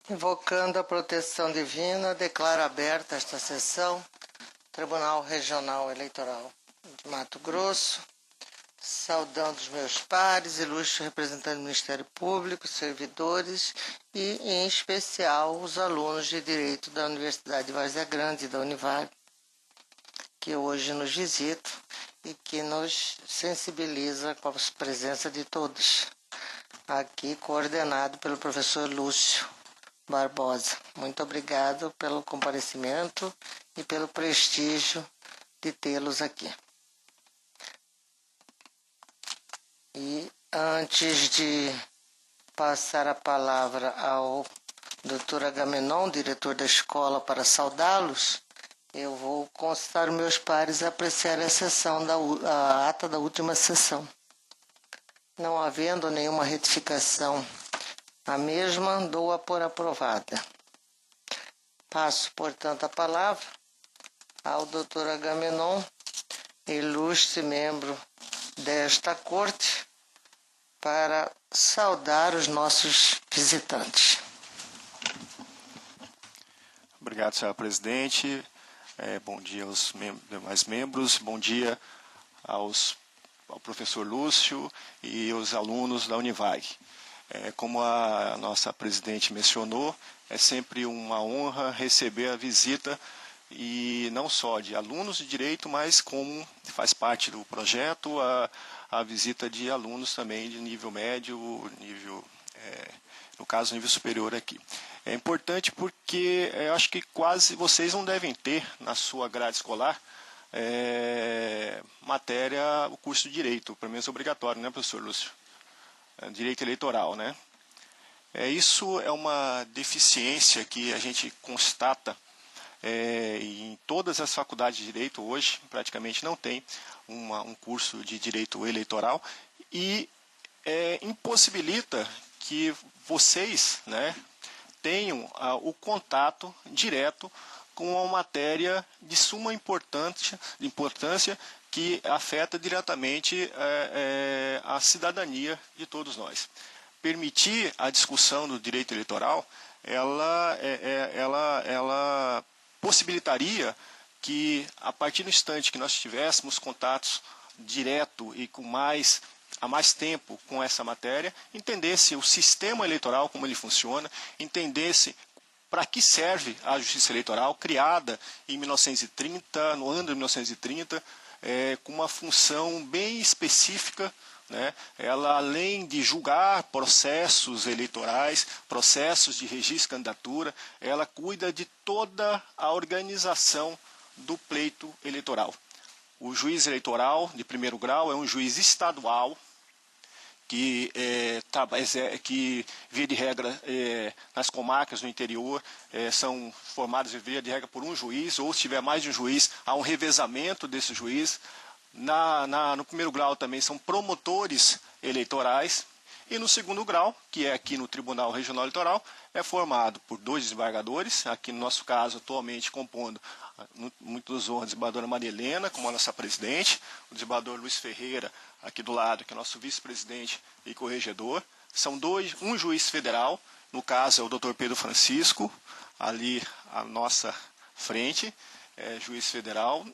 Invocando a proteção divina, declaro aberta esta sessão, Tribunal Regional Eleitoral de Mato Grosso, saudando os meus pares, ilustres representantes do Ministério Público, servidores e, em especial, os alunos de Direito da Universidade de Várzea Grande e da Univag, que hoje nos visitam e que nos sensibiliza com a presença de todos. Aqui coordenado pelo professor Lúcio Barbosa. Muito obrigado pelo comparecimento e pelo prestígio de tê-los aqui. E antes de passar a palavra ao Dr. Agamenon, diretor da escola, para saudá-los, eu vou consultar meus pares e apreciar a ata da última sessão. Não havendo nenhuma retificação a mesma, dou-a por aprovada. Passo, portanto, a palavra ao Dr. Agamenon, ilustre membro desta corte, para saudar os nossos visitantes. Obrigado, senhora presidente. Bom dia aos demais membros. Bom dia ao professor Lúcio e aos alunos da Univag. Como a nossa presidente mencionou, é sempre uma honra receber a visita, e não só de alunos de direito, mas como faz parte do projeto, a visita de alunos também de nível médio, no caso, nível superior aqui. É importante porque eu acho que quase vocês não devem ter na sua grade escolar matéria, o curso de Direito, pelo menos obrigatório, né, professor Lúcio? Direito eleitoral, né? Isso é uma deficiência que a gente constata em todas as faculdades de Direito hoje, praticamente não tem um curso de Direito eleitoral, e impossibilita que vocês, né, tenham o contato direto com uma matéria de suma importância que afeta diretamente a cidadania de todos nós. Permitir a discussão do direito eleitoral, ela possibilitaria que, a partir do instante que nós tivéssemos contatos direto e há mais tempo com essa matéria, entendesse o sistema eleitoral, como ele funciona, entendesse para que serve a justiça eleitoral, criada em 1930, no ano de 1930, com uma função bem específica, né? Ela, além de julgar processos eleitorais, processos de registro de candidatura, ela cuida de toda a organização do pleito eleitoral. O juiz eleitoral de primeiro grau é um juiz estadual, que via de regra, nas comarcas do interior, são formadas via de regra por um juiz, ou se tiver mais de um juiz, há um revezamento desse juiz. No primeiro grau também são promotores eleitorais, e no segundo grau, que é aqui no Tribunal Regional Eleitoral, é formado por 2 desembargadores, aqui no nosso caso atualmente compondo muitos honras, a desembargadora Maria Helena, como a nossa presidente, o desembargador Luiz Ferreira, aqui do lado, que é nosso vice-presidente e corregedor. São um juiz federal, no caso é o Dr. Pedro Francisco, ali à nossa frente, juiz federal.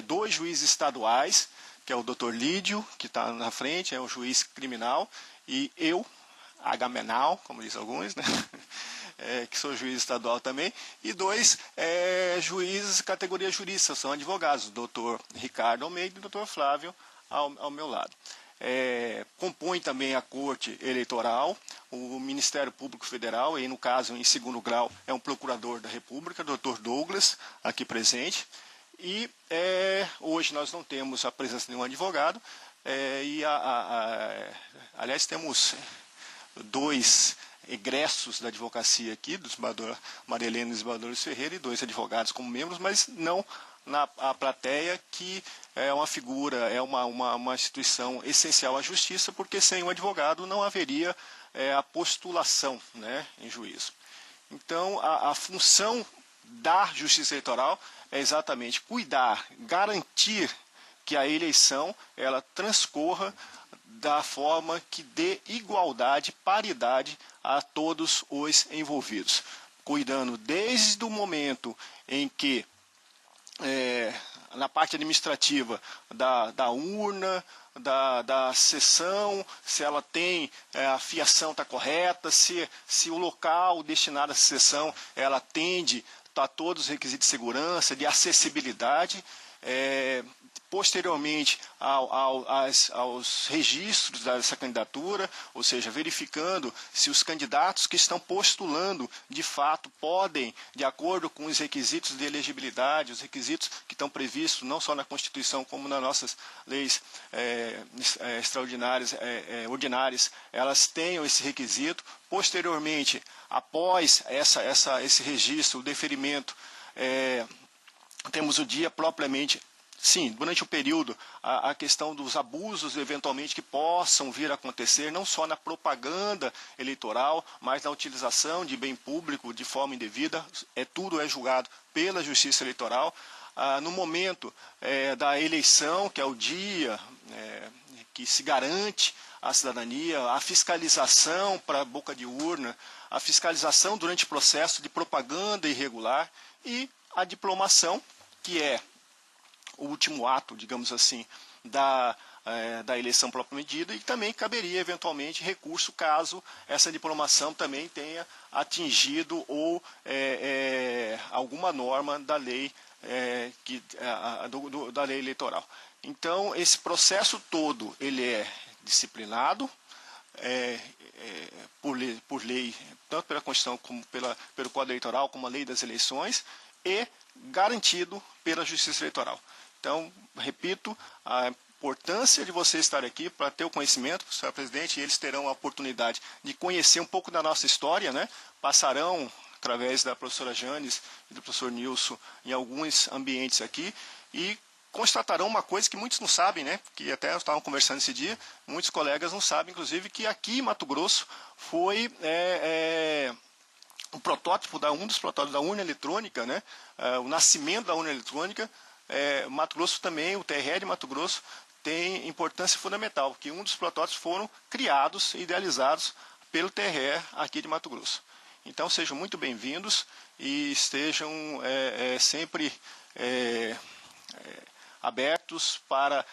2 juízes estaduais, que é o Dr. Lídio, que está na frente, é um juiz criminal, e eu, Agamenal, como dizem alguns, né? Que sou juiz estadual também, e 2 juízes categoria jurídica, são advogados, o Dr. Ricardo Almeida e o Dr. Flávio ao meu lado. Compõe também a Corte Eleitoral, o Ministério Público Federal, e no caso, em segundo grau, é um procurador da República, Dr. Douglas, aqui presente, e hoje nós não temos a presença de nenhum advogado, aliás, temos 2 egressos da advocacia aqui, do desembargador Maria Helena e do desembargador Luiz Ferreira, e 2 advogados como membros, mas não na plateia, que é uma figura, é uma instituição essencial à justiça, porque sem um advogado não haveria a postulação, né, em juízo. Então, a função da justiça eleitoral é exatamente cuidar, garantir que a eleição ela transcorra da forma que dê igualdade, paridade a todos os envolvidos, cuidando desde o momento em que, na parte administrativa da urna, da sessão, se ela tem, a fiação está correta, se o local destinado à sessão ela atende a todos os requisitos de segurança, de acessibilidade, posteriormente aos registros dessa candidatura, ou seja, verificando se os candidatos que estão postulando, de fato, podem, de acordo com os requisitos de elegibilidade, os requisitos que estão previstos não só na Constituição, como nas nossas leis extraordinárias, ordinárias, elas tenham esse requisito. Posteriormente, após esse registro, o deferimento, temos o dia propriamente. Sim, durante o período, a questão dos abusos, eventualmente, que possam vir a acontecer, não só na propaganda eleitoral, mas na utilização de bem público de forma indevida, tudo é julgado pela Justiça Eleitoral. No momento da eleição, que é o dia que se garante a cidadania, a fiscalização para a boca de urna, a fiscalização durante o processo de propaganda irregular e a diplomação, que é o último ato, digamos assim, da eleição propriamente dita, e também caberia, eventualmente, recurso caso essa diplomação também tenha atingido ou alguma norma da lei, da lei eleitoral. Então, esse processo todo, ele é disciplinado por lei, tanto pela Constituição como pelo Código Eleitoral, como a lei das eleições, e garantido pela Justiça Eleitoral. Então, repito, a importância de você estar aqui para ter o conhecimento, senhor presidente, e eles terão a oportunidade de conhecer um pouco da nossa história, né? Passarão, através da professora Janes e do professor Nilson, em alguns ambientes aqui, e constatarão uma coisa que muitos não sabem, né? Que até estavam conversando esse dia, muitos colegas não sabem, inclusive, que aqui em Mato Grosso foi um protótipo, um dos protótipos da urna eletrônica, né? O nascimento da urna eletrônica. Mato Grosso também, o TRE de Mato Grosso, tem importância fundamental, porque um dos protótipos foram criados e idealizados pelo TRE aqui de Mato Grosso. Então, sejam muito bem-vindos e estejam sempre abertos para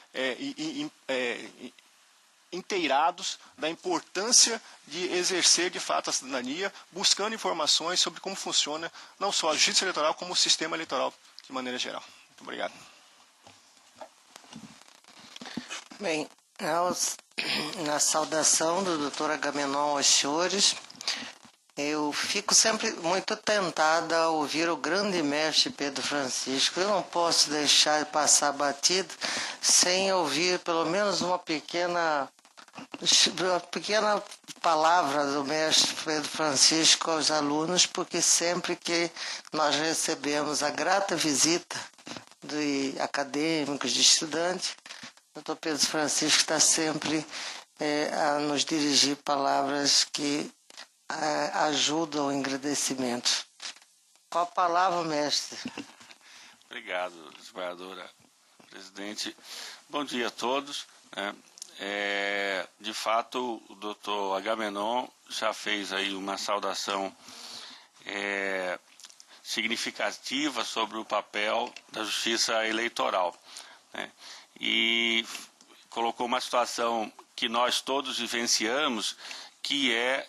inteirados da importância de exercer de fato a cidadania, buscando informações sobre como funciona não só a justiça eleitoral, como o sistema eleitoral de maneira geral. Muito obrigado. Bem, na saudação do Dr. Agamenon aos senhores, eu fico sempre muito tentada a ouvir o grande mestre Pedro Francisco. Eu não posso deixar de passar batido sem ouvir pelo menos uma pequena palavra do mestre Pedro Francisco aos alunos, porque sempre que nós recebemos a grata visita de acadêmicos, de estudantes, o Dr. Pedro Francisco está sempre a nos dirigir palavras que ajudam o engrandecimento. Qual a palavra, mestre? Obrigado, desembargadora presidente. Bom dia a todos. De fato, o doutor Agamenon já fez aí uma saudação significativa sobre o papel da justiça eleitoral, né? E colocou uma situação que nós todos vivenciamos, que é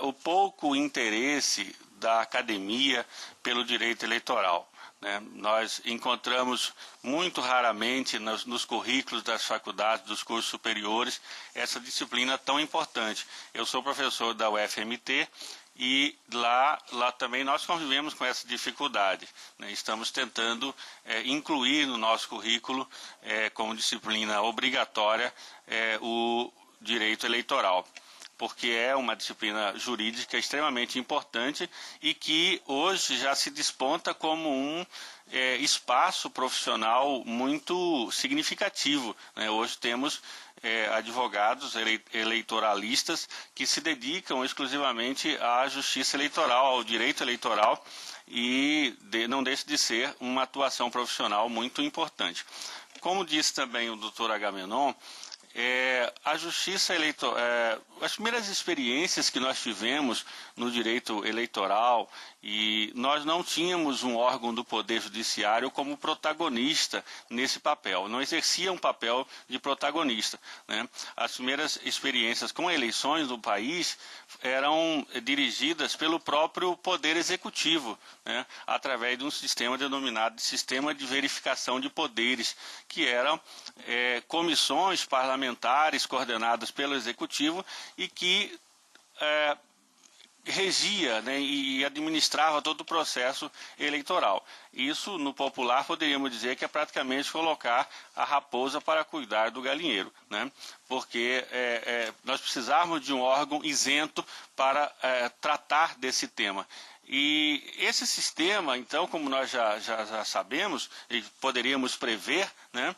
o pouco interesse da academia pelo direito eleitoral, né? Nós encontramos muito raramente nos currículos das faculdades, dos cursos superiores, essa disciplina tão importante. Eu sou professor da UFMT e lá também nós convivemos com essa dificuldade, né? Estamos tentando incluir no nosso currículo como disciplina obrigatória o direito eleitoral, porque é uma disciplina jurídica extremamente importante e que hoje já se desponta como um espaço profissional muito significativo, né? Hoje temos advogados eleitoralistas que se dedicam exclusivamente à justiça eleitoral, ao direito eleitoral, e não deixa de ser uma atuação profissional muito importante. Como disse também o doutor Agamenon, A justiça eleitoral, as primeiras experiências que nós tivemos no direito eleitoral, e nós não tínhamos um órgão do Poder Judiciário como protagonista nesse papel, não exercia um papel de protagonista, né? As primeiras experiências com eleições no país eram dirigidas pelo próprio Poder Executivo, né? Através de um sistema denominado Sistema de Verificação de Poderes, que eram comissões parlamentares coordenadas pelo Executivo e que regia, né, e administrava todo o processo eleitoral. Isso, no popular, poderíamos dizer que é praticamente colocar a raposa para cuidar do galinheiro, né? Porque nós precisávamos de um órgão isento para tratar desse tema. E esse sistema, então, como nós já sabemos e poderíamos prever, né,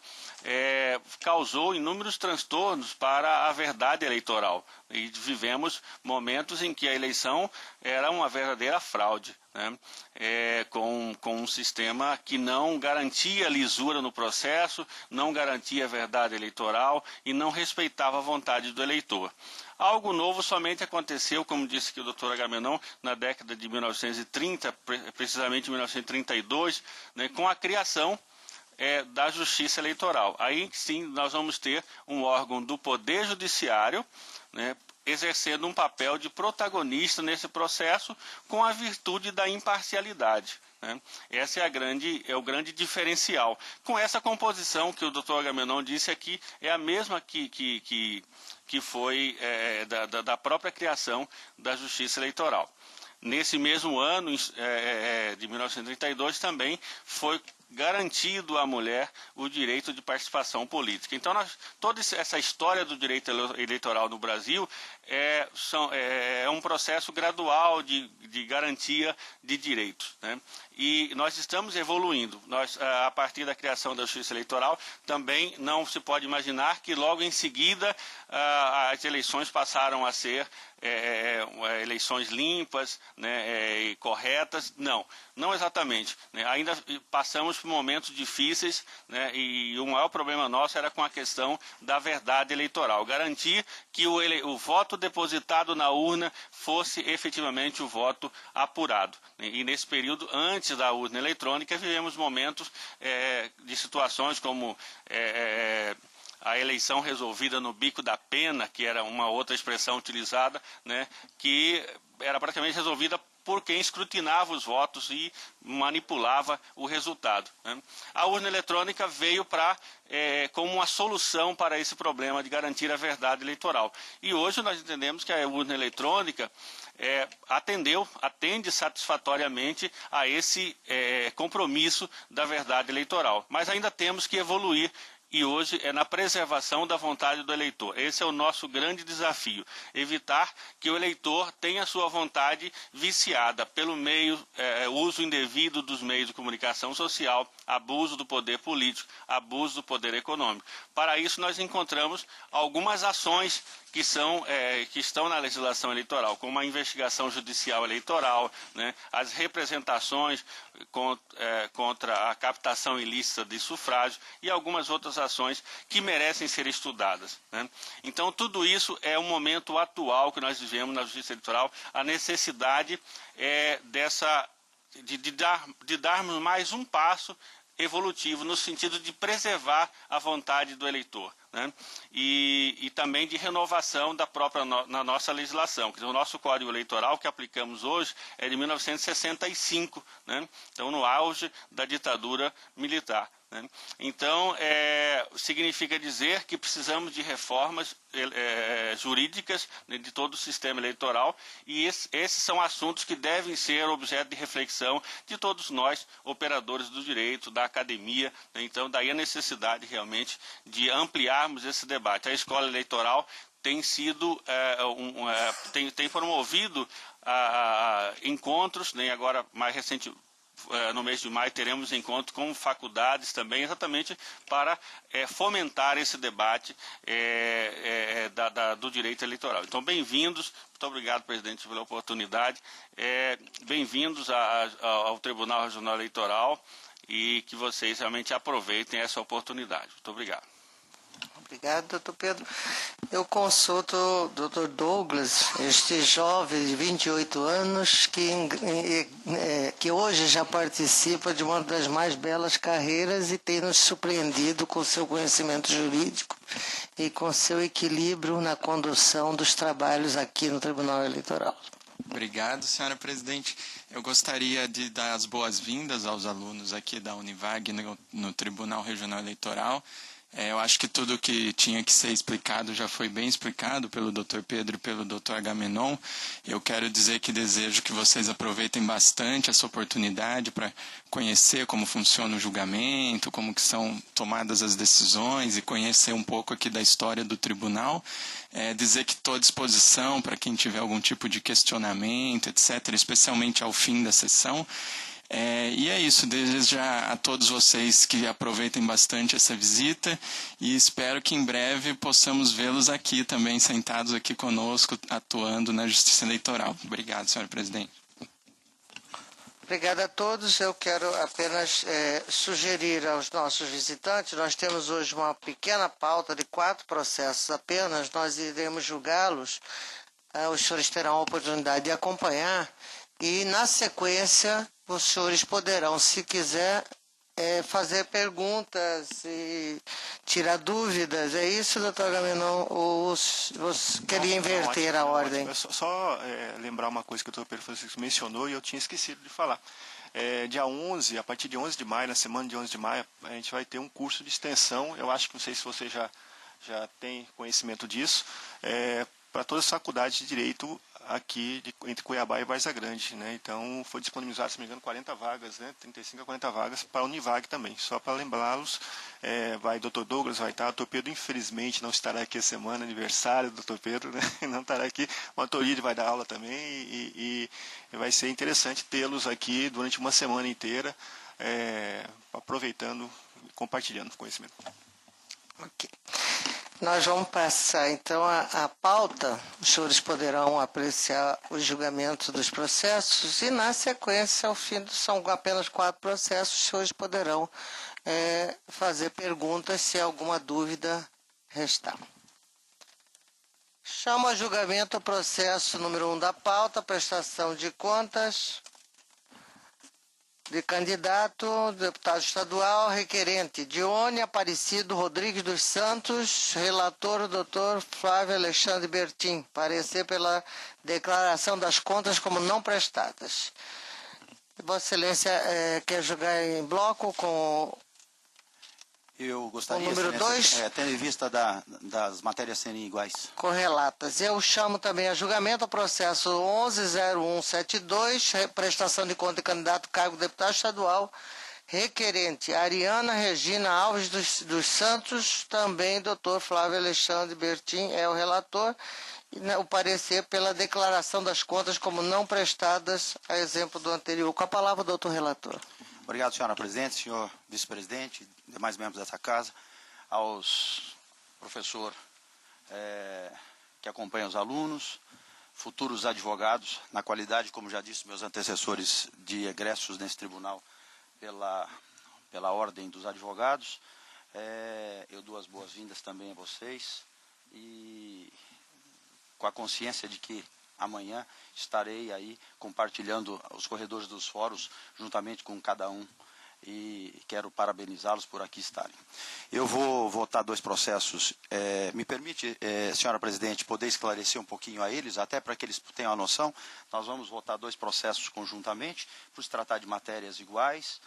causou inúmeros transtornos para a verdade eleitoral. E vivemos momentos em que a eleição era uma verdadeira fraude, né, com um sistema que não garantia lisura no processo, não garantia a verdade eleitoral e não respeitava a vontade do eleitor. Algo novo somente aconteceu, como disse aqui o doutor Agamenon, na década de 1930, precisamente em 1932, né, com a criação da Justiça Eleitoral. Aí sim nós vamos ter um órgão do Poder Judiciário, né, exercendo um papel de protagonista nesse processo com a virtude da imparcialidade, né? Esse é o grande diferencial. Com essa composição que o doutor Agamenon disse aqui, é a mesma que foi da própria criação da Justiça Eleitoral. Nesse mesmo ano, de 1932, também foi garantido à mulher o direito de participação política. Então, toda essa história do direito eleitoral no Brasil é um processo gradual de garantia de direitos, né? E nós estamos evoluindo. A partir da criação da Justiça Eleitoral, também não se pode imaginar que logo em seguida as eleições passaram a ser eleições limpas, né, e corretas. Não exatamente, né? Ainda passamos por momentos difíceis, né, e o maior problema nosso era com a questão da verdade eleitoral. Garantir que o voto depositado na urna fosse efetivamente o voto apurado. E nesse período, antes da urna eletrônica, vivemos momentos de situações como a eleição resolvida no bico da pena, que era uma outra expressão utilizada, né, que era praticamente resolvida por quem escrutinava os votos e manipulava o resultado, né? A urna eletrônica veio como uma solução para esse problema de garantir a verdade eleitoral. E hoje nós entendemos que a urna eletrônica atende satisfatoriamente a esse compromisso da verdade eleitoral. Mas ainda temos que evoluir. E hoje é na preservação da vontade do eleitor. Esse é o nosso grande desafio, evitar que o eleitor tenha sua vontade viciada pelo uso indevido dos meios de comunicação social, abuso do poder político, abuso do poder econômico. Para isso nós encontramos algumas ações que estão na legislação eleitoral, como a investigação judicial eleitoral, né, as representações contra a captação ilícita de sufrágio e algumas outras ações que merecem ser estudadas, né? Então, tudo isso é um momento atual que nós vivemos na Justiça Eleitoral, a necessidade de darmos mais um passo evolutivo no sentido de preservar a vontade do eleitor, né? E também de renovação na nossa legislação. Quer dizer, o nosso Código Eleitoral que aplicamos hoje é de 1965, né? Então, no auge da ditadura militar, né? Então, significa dizer que precisamos de reformas jurídicas, né, de todo o sistema eleitoral, e esses são assuntos que devem ser objeto de reflexão de todos nós, operadores do direito, da academia, né? Então, daí a necessidade realmente de ampliarmos esse debate. A escola eleitoral tem sido, tem promovido encontros, né? Agora mais recente, no mês de maio teremos encontro com faculdades também, exatamente para fomentar esse debate do direito eleitoral. Então, bem-vindos, muito obrigado, presidente, pela oportunidade, bem-vindos ao Tribunal Regional Eleitoral e que vocês realmente aproveitem essa oportunidade. Muito obrigado. Obrigado, doutor Pedro. Eu consulto o doutor Douglas, este jovem de 28 anos que hoje já participa de uma das mais belas carreiras e tem nos surpreendido com seu conhecimento jurídico e com seu equilíbrio na condução dos trabalhos aqui no Tribunal Eleitoral. Obrigado, senhora presidente. Eu gostaria de dar as boas-vindas aos alunos aqui da Univag no Tribunal Regional Eleitoral. Eu acho que tudo que tinha que ser explicado já foi bem explicado pelo Dr. Pedro e pelo Dr. Agamenon. Eu quero dizer que desejo que vocês aproveitem bastante essa oportunidade para conhecer como funciona o julgamento, como que são tomadas as decisões e conhecer um pouco aqui da história do tribunal. Dizer que estou à disposição para quem tiver algum tipo de questionamento, etc., especialmente ao fim da sessão. E é isso, desejo a todos vocês que aproveitem bastante essa visita e espero que em breve possamos vê-los aqui também, sentados aqui conosco, atuando na Justiça Eleitoral. Obrigado, senhora presidente. Obrigado a todos. Eu quero apenas sugerir aos nossos visitantes, nós temos hoje uma pequena pauta de 4 processos apenas, nós iremos julgá-los, os senhores terão a oportunidade de acompanhar e, na sequência, os senhores poderão, se quiser, fazer perguntas e tirar dúvidas. É isso, doutor Agamenon? Ou você queria inverter a ordem? Só lembrar uma coisa que o doutor Pedro Francisco mencionou e eu tinha esquecido de falar. Dia 11, a partir de 11 de maio, na semana de 11 de maio, a gente vai ter um curso de extensão. Eu acho que, não sei se você já tem conhecimento disso, para todas as faculdades de Direito aqui entre Cuiabá e Várzea Grande, né? Então foi disponibilizado, se não me engano, 40 vagas, né? 35 a 40 vagas para a Univag também. Só para lembrá-los, vai Dr. Douglas, vai estar, Dr. Pedro infelizmente não estará aqui a semana, aniversário do Dr. Pedro, né? Não estará aqui, o Antorídio vai dar aula também e vai ser interessante tê-los aqui durante uma semana inteira, aproveitando e compartilhando conhecimento. Ok. Nós vamos passar, então, a pauta. Os senhores poderão apreciar os julgamentos dos processos e, na sequência, ao fim, são apenas 4 processos, os senhores poderão fazer perguntas se alguma dúvida restar. Chamo a julgamento o processo número 1 da pauta, prestação de contas de candidato, deputado estadual, requerente, Dione Aparecido Rodrigues dos Santos, relator, doutor Flávio Alexandre Bertin, parecer pela declaração das contas como não prestadas. Vossa Excelência quer julgar em bloco com Eu gostaria, o número 2? Tendo em vista das matérias serem iguais. Correlatas. Eu chamo também a julgamento o processo 11.0172, prestação de conta de candidato cargo deputado estadual, requerente Ariana Regina Alves dos Santos, também doutor Flávio Alexandre Bertin é o relator, e o parecer pela declaração das contas como não prestadas, a exemplo do anterior. Com a palavra, doutor relator. Obrigado, senhora presidente, senhor vice-presidente, demais membros dessa casa, aos professores que acompanham os alunos, futuros advogados, na qualidade, como já disse meus antecessores, de egressos nesse tribunal pela ordem dos advogados. Eu dou as boas-vindas também a vocês e com a consciência de que amanhã estarei aí compartilhando os corredores dos fóruns juntamente com cada um e quero parabenizá-los por aqui estarem. Eu vou votar 2 processos. Me permite, senhora presidente, poder esclarecer um pouquinho a eles, até para que eles tenham a noção. Nós vamos votar 2 processos conjuntamente, por se tratar de matérias iguais,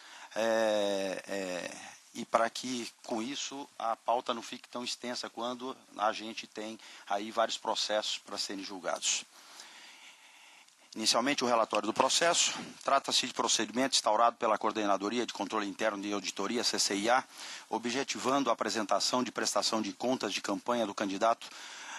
e para que, com isso, a pauta não fique tão extensa quando a gente tem aí vários processos para serem julgados. Inicialmente, o relatório do processo. Trata-se de procedimento instaurado pela Coordenadoria de Controle Interno de Auditoria, CCIA, objetivando a apresentação de prestação de contas de campanha do candidato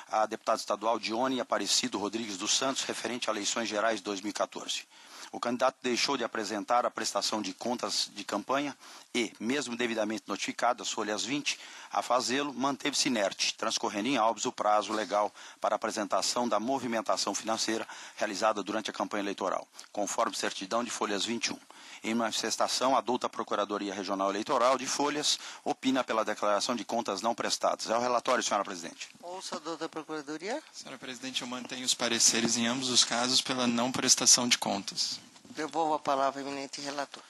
a deputado estadual Dione Aparecido Rodrigues dos Santos, referente a eleições gerais de 2014. O candidato deixou de apresentar a prestação de contas de campanha e, mesmo devidamente notificado, as folhas 20, a fazê-lo, manteve-se inerte, transcorrendo em autos o prazo legal para a apresentação da movimentação financeira realizada durante a campanha eleitoral, conforme certidão de folhas 21. Em manifestação, adulta Procuradoria Regional Eleitoral de Folhas opina pela declaração de contas não prestadas. É o relatório, senhora presidente. Ouça a doutora Procuradoria. Senhora presidente, eu mantenho os pareceres em ambos os casos pela não prestação de contas. Devolvo a palavra ao eminente relator.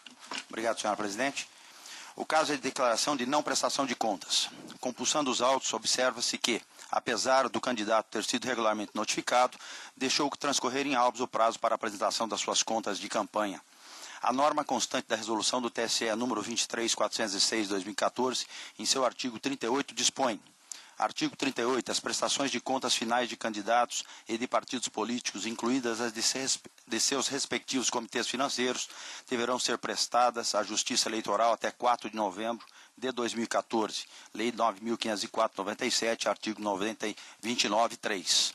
Obrigado, senhora presidente. O caso é de declaração de não prestação de contas. Compulsando os autos, observa-se que, apesar do candidato ter sido regularmente notificado, deixou transcorrer em autos o prazo para a apresentação das suas contas de campanha. A norma constante da resolução do TSE número 23.406/2014, em seu artigo 38, dispõe: artigo 38. As prestações de contas finais de candidatos e de partidos políticos, incluídas as de seus respectivos comitês financeiros, deverão ser prestadas à Justiça Eleitoral até 4 de novembro de 2014. Lei 9.504/97, artigo 29.3.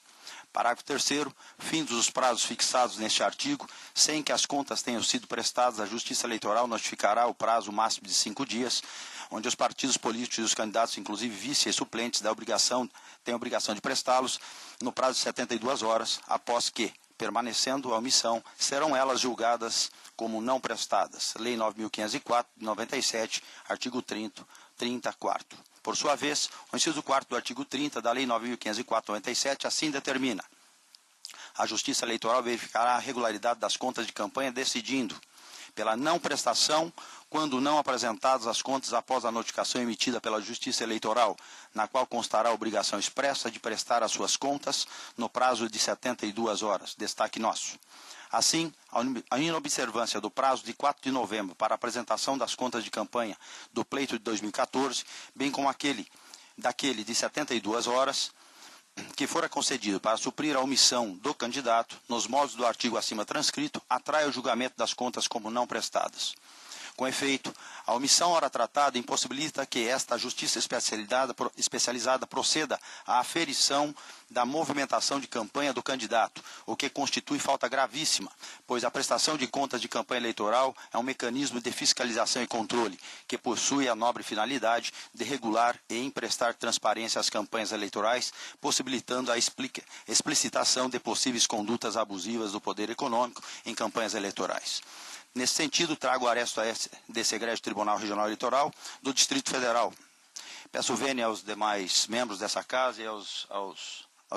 Parágrafo 3º. Findos os prazos fixados neste artigo, sem que as contas tenham sido prestadas, a Justiça Eleitoral notificará o prazo máximo de 5 dias, onde os partidos políticos e os candidatos, inclusive vice e suplentes, têm a obrigação de prestá-los no prazo de 72 horas, após que, permanecendo a omissão, serão elas julgadas como não prestadas. Lei 9.504/97, artigo 30, 4º. Por sua vez, o inciso 4º do artigo 30 da Lei 9.504/97 assim determina: a Justiça Eleitoral verificará a regularidade das contas de campanha, decidindo pela não prestação quando não apresentadas as contas após a notificação emitida pela Justiça Eleitoral, na qual constará a obrigação expressa de prestar as suas contas no prazo de 72 horas. Destaque nosso. Assim, a inobservância do prazo de 4 de novembro para a apresentação das contas de campanha do pleito de 2014, bem como daquele de 72 horas, que fora concedido para suprir a omissão do candidato, nos moldes do artigo acima transcrito, atrai o julgamento das contas como não prestadas. Com efeito, a omissão ora tratada impossibilita que esta Justiça especializada proceda à aferição da movimentação de campanha do candidato, o que constitui falta gravíssima, pois a prestação de contas de campanha eleitoral é um mecanismo de fiscalização e controle, que possui a nobre finalidade de regular e emprestar transparência às campanhas eleitorais, possibilitando a explicitação de possíveis condutas abusivas do poder econômico em campanhas eleitorais. Nesse sentido, trago o aresto desse egrégio Tribunal Regional Eleitoral do Distrito Federal. Peço vênia aos demais membros dessa casa e aos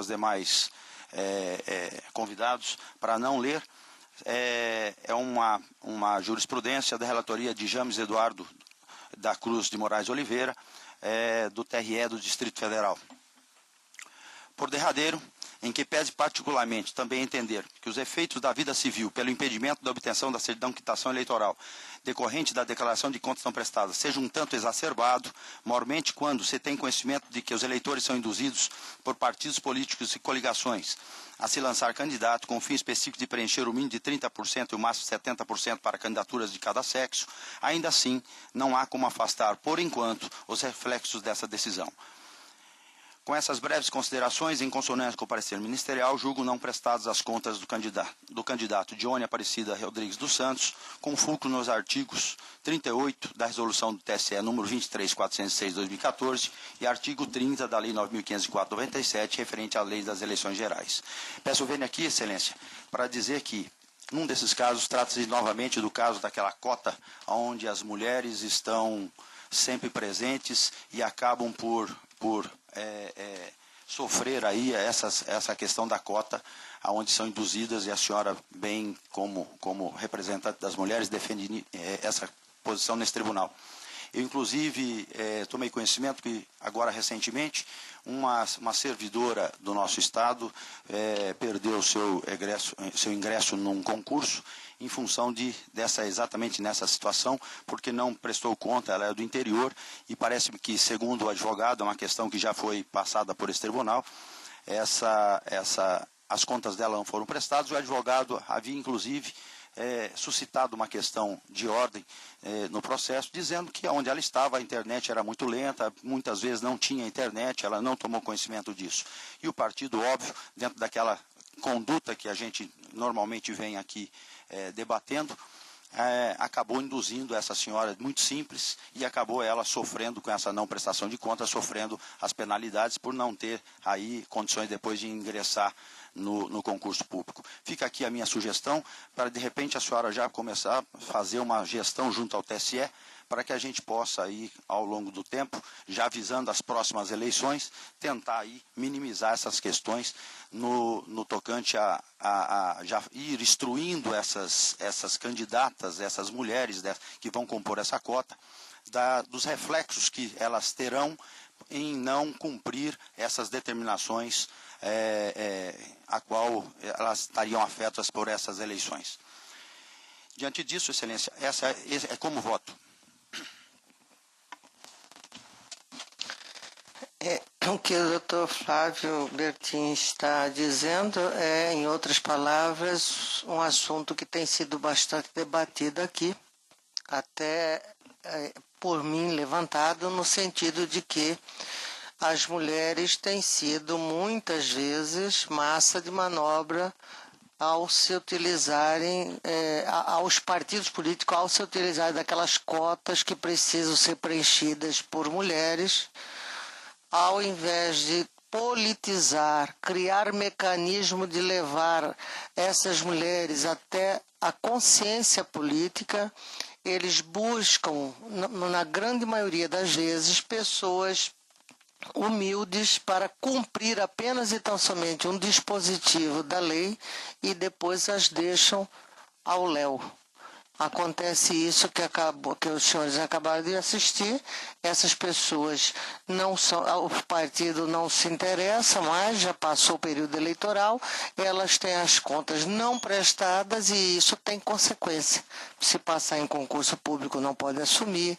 demais convidados para não ler. É uma jurisprudência da relatoria de James Eduardo da Cruz de Moraes Oliveira, do TRE do Distrito Federal. Por derradeiro, em que pese particularmente também entender que os efeitos da vida civil pelo impedimento da obtenção da certidão de quitação eleitoral decorrente da declaração de contas não prestadas seja um tanto exacerbado, maiormente quando se tem conhecimento de que os eleitores são induzidos por partidos políticos e coligações a se lançar candidato com o fim específico de preencher o mínimo de 30% e o máximo de 70% para candidaturas de cada sexo, ainda assim não há como afastar, por enquanto, os reflexos dessa decisão. Com essas breves considerações, em consonância com o parecer ministerial, julgo não prestadas as contas do candidato Dione Aparecida Rodrigues dos Santos, com fulcro nos artigos 38 da resolução do TSE número 23.406/2014 e artigo 30 da Lei 9.504/97, referente à Lei das Eleições Gerais. Peço vênia aqui, Excelência, para dizer que num desses casos trata-se novamente do caso daquela cota onde as mulheres estão sempre presentes e acabam por sofrer aí essa questão da cota, aonde são induzidas, e a senhora, bem como representante das mulheres, defende essa posição nesse tribunal. Eu, inclusive, tomei conhecimento que, agora recentemente, uma servidora do nosso Estado perdeu seu ingresso num concurso em função exatamente nessa situação, porque não prestou conta. Ela é do interior e parece-me que, segundo o advogado, é uma questão que já foi passada por esse tribunal, as contas dela não foram prestadas. O advogado havia, inclusive, suscitado uma questão de ordem no processo, dizendo que onde ela estava a internet era muito lenta, muitas vezes não tinha internet, ela não tomou conhecimento disso. E o partido, óbvio, dentro daquela conduta que a gente normalmente vem aqui debatendo, acabou induzindo essa senhora, muito simples, e acabou ela sofrendo com essa não prestação de contas, sofrendo as penalidades por não ter aí condições depois de ingressar no concurso público. Fica aqui a minha sugestão para, de repente, a senhora já começar a fazer uma gestão junto ao TSE, para que a gente possa aí, ao longo do tempo, já visando as próximas eleições, tentar aí minimizar essas questões no tocante a já ir instruindo essas candidatas, essas mulheres que vão compor essa cota, dos reflexos que elas terão em não cumprir essas determinações a qual elas estariam afetas por essas eleições. Diante disso, Excelência, esse é como voto. O que o Dr. Flávio Bertin está dizendo é, em outras palavras, um assunto que tem sido bastante debatido aqui, até por mim levantado, no sentido de que as mulheres têm sido muitas vezes massa de manobra ao se utilizarem, aos partidos políticos, ao se utilizarem daquelas cotas que precisam ser preenchidas por mulheres, ao invés de politizar, criar mecanismo de levar essas mulheres até a consciência política, eles buscam, na grande maioria das vezes, pessoas humildes para cumprir apenas e tão somente um dispositivo da lei e depois as deixam ao léu. Acontece isso que os senhores acabaram de assistir, essas pessoas não são, o partido não se interessa mais, já passou o período eleitoral, elas têm as contas não prestadas e isso tem consequência. Se passar em concurso público não pode assumir,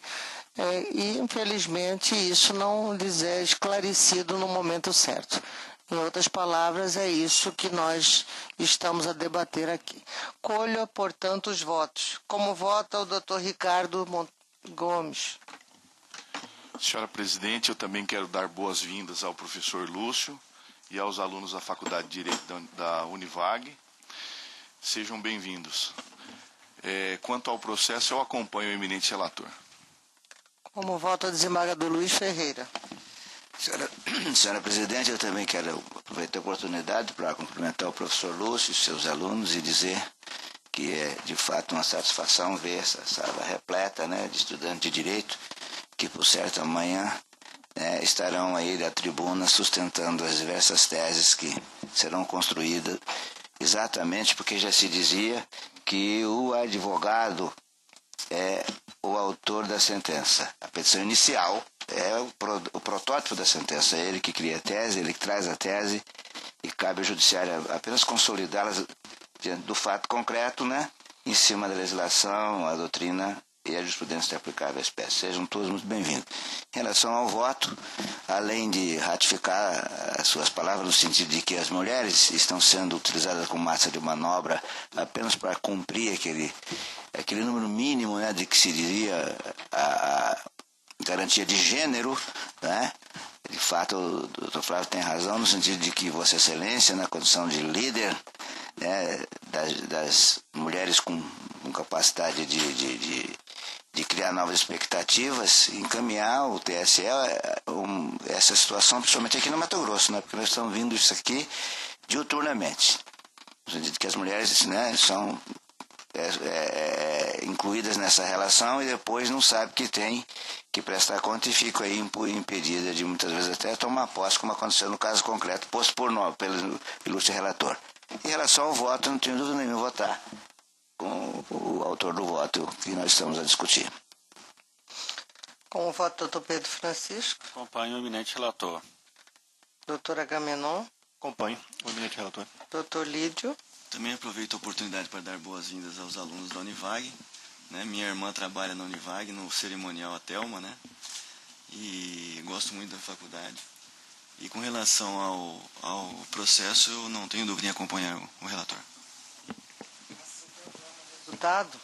e infelizmente isso não lhes é esclarecido no momento certo. Em outras palavras, é isso que nós estamos a debater aqui. Colho, portanto, os votos. Como vota o Dr. Ricardo Gomes? Senhora Presidente, eu também quero dar boas-vindas ao professor Lúcio e aos alunos da Faculdade de Direito da Univag. Sejam bem-vindos. Quanto ao processo, eu acompanho o eminente relator. Como vota o desembargador Luiz Ferreira? Senhora Presidente, eu também quero aproveitar a oportunidade para cumprimentar o professor Lúcio e seus alunos e dizer que é de fato uma satisfação ver essa sala repleta, né, de estudantes de Direito que, por certo, amanhã estarão aí da tribuna sustentando as diversas teses que serão construídas, exatamente porque já se dizia que o advogado é o autor da sentença. A petição inicial é o protótipo da sentença, é ele que cria a tese, ele que traz a tese e cabe ao judiciário apenas consolidá-las diante do fato concreto, né, em cima da legislação, a doutrina e a jurisprudência aplicável à espécie. Sejam todos muito bem-vindos. Em relação ao voto, além de ratificar as suas palavras no sentido de que as mulheres estão sendo utilizadas como massa de manobra apenas para cumprir aquele número mínimo, né, de que se diria a garantia de gênero, né? De fato, o Dr. Flávio tem razão no sentido de que Vossa Excelência, na condição de líder, né, das mulheres com capacidade de criar novas expectativas, encaminhar o TSE essa situação, principalmente aqui no Mato Grosso, né, porque nós estamos vendo isso aqui diuturnamente, no sentido de que as mulheres, né, são incluídas nessa relação e depois não sabe que tem que prestar conta e fica aí impedida de muitas vezes até tomar posse, como aconteceu no caso concreto posto pelo ilustre relator. Em relação ao voto, não tenho dúvida nenhuma votar com o autor do voto que nós estamos a discutir. Como vota o Dr. Pedro Francisco? Acompanho o eminente relator. Doutora Agamenon? Acompanho o eminente relator. Dr. Lídio? Também aproveito a oportunidade para dar boas-vindas aos alunos da Univag. Né? Minha irmã trabalha na Univag, no cerimonial Atelma, né? E gosto muito da faculdade. E com relação ao processo, eu não tenho dúvida em acompanhar o relator. Resultado: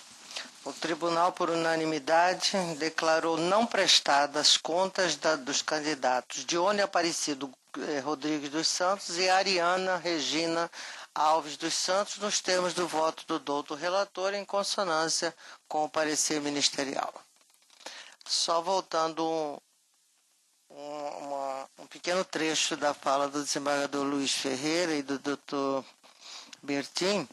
o tribunal, por unanimidade, declarou não prestadas as contas dos candidatos Dione Aparecido Rodrigues dos Santos e Ariana Regina Alves dos Santos, nos termos do voto do douto relator, em consonância com o parecer ministerial. Só voltando um pequeno trecho da fala do desembargador Luiz Ferreira e do doutor Bertin,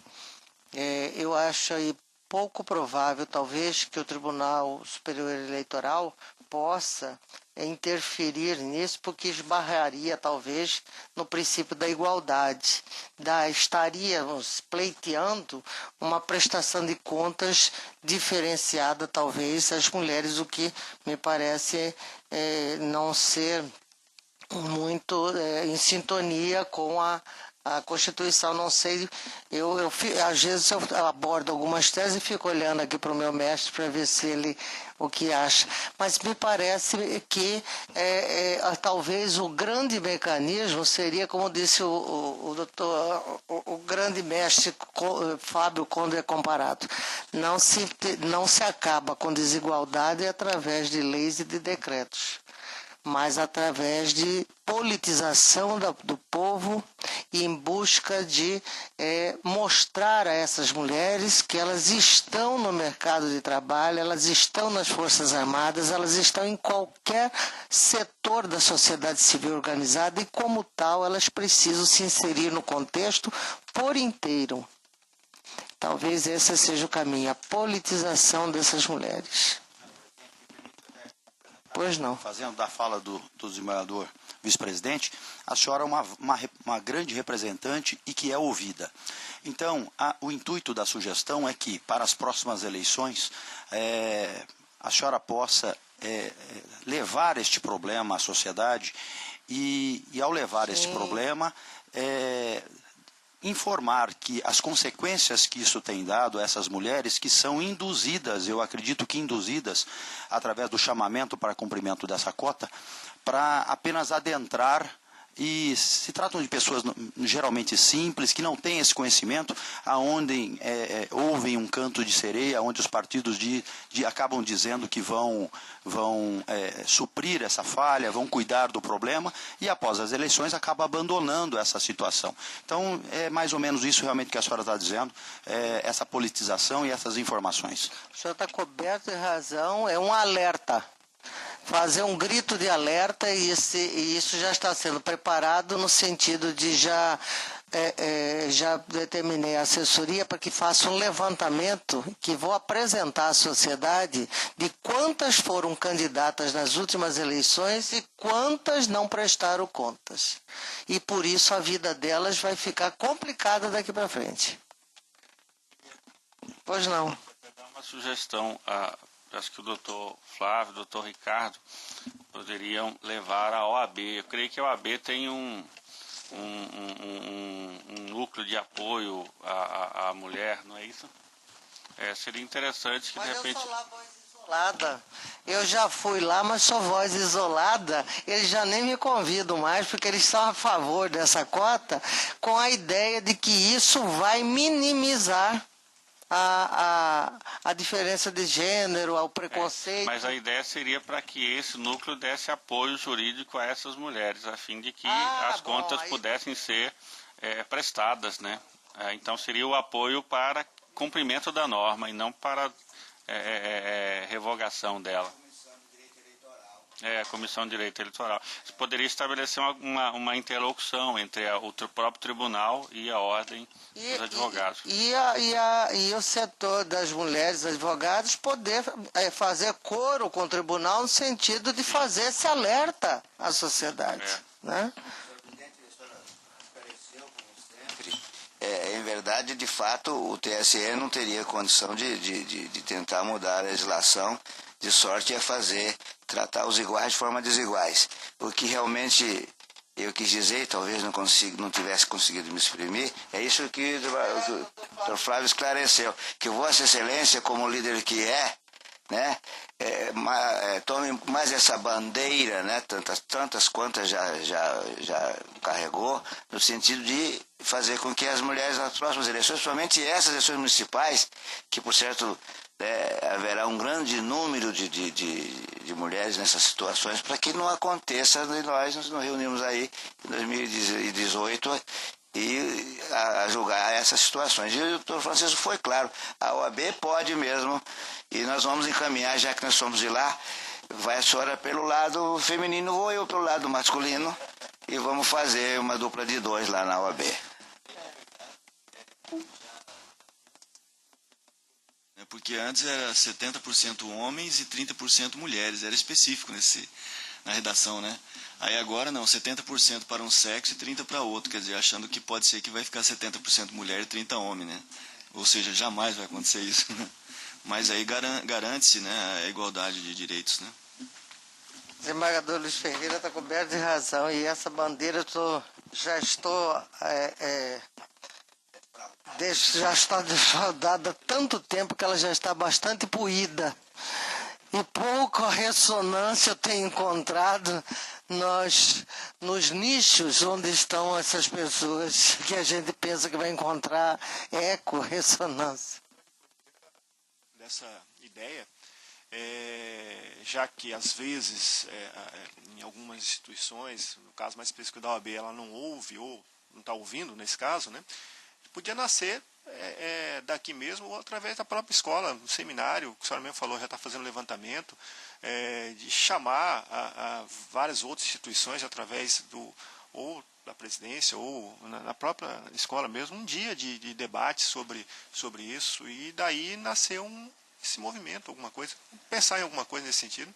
eu acho aí pouco provável, talvez, que o Tribunal Superior Eleitoral possa interferir nisso, porque esbarraria, talvez, no princípio da igualdade. Estaríamos pleiteando uma prestação de contas diferenciada, talvez, às mulheres, o que me parece não ser muito em sintonia com a Constituição. Não sei, às vezes eu abordo algumas teses e fico olhando aqui para o meu mestre para ver se ele o que acha, mas me parece que talvez o grande mecanismo seria, como disse o doutor, o grande mestre Fábio Conde Comparado, não se acaba com desigualdade através de leis e de decretos, mas através de politização do povo e em busca de mostrar a essas mulheres que elas estão no mercado de trabalho, elas estão nas Forças Armadas, elas estão em qualquer setor da sociedade civil organizada e, como tal, elas precisam se inserir no contexto por inteiro. Talvez esse seja o caminho, a politização dessas mulheres. Pois não. Fazendo da fala do desembargador vice-presidente, a senhora é uma grande representante e que é ouvida. Então, o intuito da sugestão é que, para as próximas eleições, a senhora possa levar este problema à sociedade e ao levar este problema, informar que as consequências que isso tem dado a essas mulheres que são induzidas, eu acredito que induzidas, através do chamamento para cumprimento dessa cota, para apenas adentrar, e se tratam de pessoas geralmente simples, que não têm esse conhecimento, aonde ouvem um canto de sereia, onde os partidos acabam dizendo que vão suprir essa falha, vão cuidar do problema, e após as eleições acabam abandonando essa situação. Então, é mais ou menos isso realmente que a senhora está dizendo, essa politização e essas informações. O senhor está coberto de razão, é um alerta. Fazer um grito de alerta e isso já está sendo preparado no sentido de já determinei a assessoria para que faça um levantamento que vou apresentar à sociedade de quantas foram candidatas nas últimas eleições e quantas não prestaram contas. E por isso a vida delas vai ficar complicada daqui para frente. Pois não. Vou dar uma sugestão. Acho que o doutor Flávio, o doutor Ricardo poderiam levar a OAB. Eu creio que a OAB tem um núcleo de apoio à mulher, não é isso? Seria interessante que, de repente... Mas eu sou lá voz isolada. Eu já fui lá, mas sou voz isolada. Eles já nem me convidam mais, porque eles são a favor dessa cota, com a ideia de que isso vai minimizar a diferença de gênero, ao preconceito. Mas a ideia seria para que esse núcleo desse apoio jurídico a essas mulheres, a fim de que as contas pudessem ser prestadas, né? Então seria o apoio para cumprimento da norma e não para revogação dela. A Comissão de Direito Eleitoral. Você poderia estabelecer uma interlocução entre o próprio tribunal e a ordem dos advogados. E o setor das mulheres advogadas poder fazer coro com o tribunal no sentido de fazer esse alerta à sociedade. Né? Em verdade, de fato, o TSE não teria condição de tentar mudar a legislação de sorte a tratar os iguais de forma desiguais. O que realmente eu quis dizer, talvez não tivesse conseguido me exprimir, é isso que o Dr. Flávio esclareceu, que Vossa Excelência, como líder que né, tome mais essa bandeira, né, tantas quantas já carregou, no sentido de fazer com que as mulheres nas próximas eleições, principalmente essas eleições municipais, que por certo haverá um grande número de mulheres nessas situações, para que não aconteça, nós nos reunimos aí em 2018 e a julgar essas situações. E o doutor Francisco foi claro, a OAB pode mesmo, e nós vamos encaminhar, já que nós somos de lá, vai a senhora pelo lado feminino, vou eu pelo lado masculino, e vamos fazer uma dupla de 2 lá na OAB. Porque antes era 70% homens e 30% mulheres, era específico na redação, né? Aí agora não, 70% para um sexo e 30% para outro, quer dizer, achando que pode ser que vai ficar 70% mulher e 30% homem, né? Ou seja, jamais vai acontecer isso. Mas aí garante-se, né, a igualdade de direitos, né? O desembargador Luiz Ferreira está coberto de razão, e essa bandeira já está defraudada há tanto tempo que ela já está bastante poída. E pouca ressonância eu tenho encontrado nos nichos onde estão essas pessoas que a gente pensa que vai encontrar eco, ressonância. Dessa ideia, já que às vezes em algumas instituições, no caso mais específico da OAB, ela não ouve ou não está ouvindo nesse caso, né? Podia nascer daqui mesmo ou através da própria escola, no seminário, que a senhora mesmo falou, já está fazendo levantamento, de chamar a várias outras instituições através ou da presidência ou na própria escola mesmo, um dia de debate sobre isso, e daí nascer esse movimento, alguma coisa, pensar em alguma coisa nesse sentido.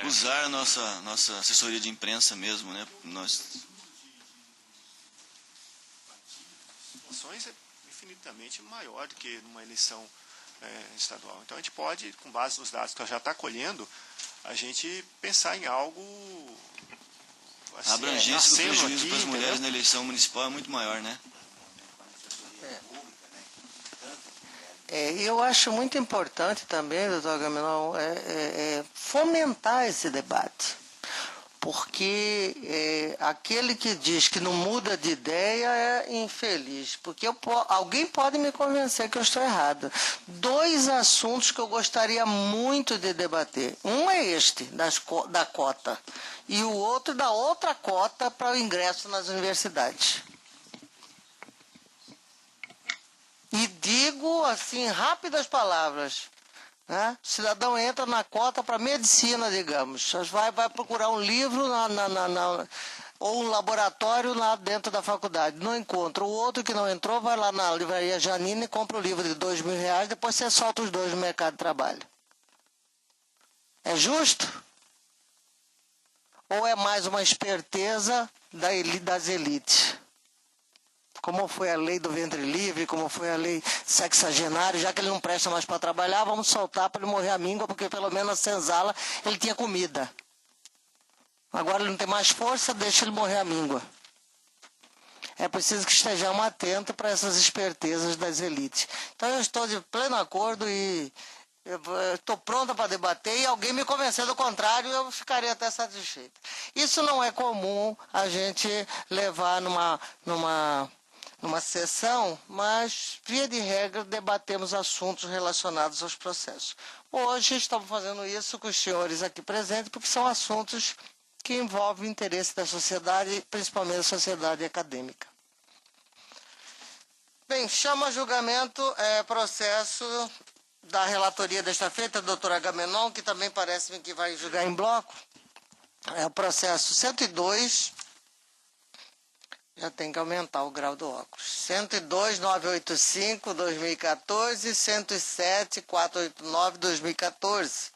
Usar a nossa assessoria de imprensa mesmo, né? Situações é infinitamente maior do que numa eleição estadual. Então a gente pode, com base nos dados que já está colhendo, a gente pensar em algo assim, a abrangência do prejuízo para as mulheres na eleição municipal é muito maior, né? Eu acho muito importante também, doutor Agamenon, fomentar esse debate. Porque aquele que diz que não muda de ideia é infeliz. Porque alguém pode me convencer que eu estou errado. 2 assuntos que eu gostaria muito de debater. Um é este, da cota. E o outro da outra cota para o ingresso nas universidades. E digo assim, rápidas palavras, né? O cidadão entra na cota para medicina, digamos. Vai procurar um livro ou um laboratório lá dentro da faculdade. Não encontra. O outro que não entrou vai lá na livraria Janine e compra o livro de R$2.000, depois você solta os dois no mercado de trabalho. É justo? Ou é mais uma esperteza das elites? Como foi a lei do ventre livre, como foi a lei sexagenária, já que ele não presta mais para trabalhar, vamos soltar para ele morrer à míngua, porque pelo menos na senzala ele tinha comida. Agora ele não tem mais força, deixa ele morrer à míngua. É preciso que estejamos atentos para essas espertezas das elites. Então eu estou de pleno acordo e estou pronta para debater, e alguém me convencer do contrário, eu ficarei até satisfeito. Isso não é comum a gente levar numa sessão, mas, via de regra, debatemos assuntos relacionados aos processos. Hoje estamos fazendo isso com os senhores aqui presentes, porque são assuntos que envolvem o interesse da sociedade, principalmente da sociedade acadêmica. Bem, chama a julgamento processo da relatoria desta feita, doutora Agamenon, que também parece-me que vai julgar em bloco. É o processo 102... Já tem que aumentar o grau do óculos. 102.985, 2014, 107.489, 2014.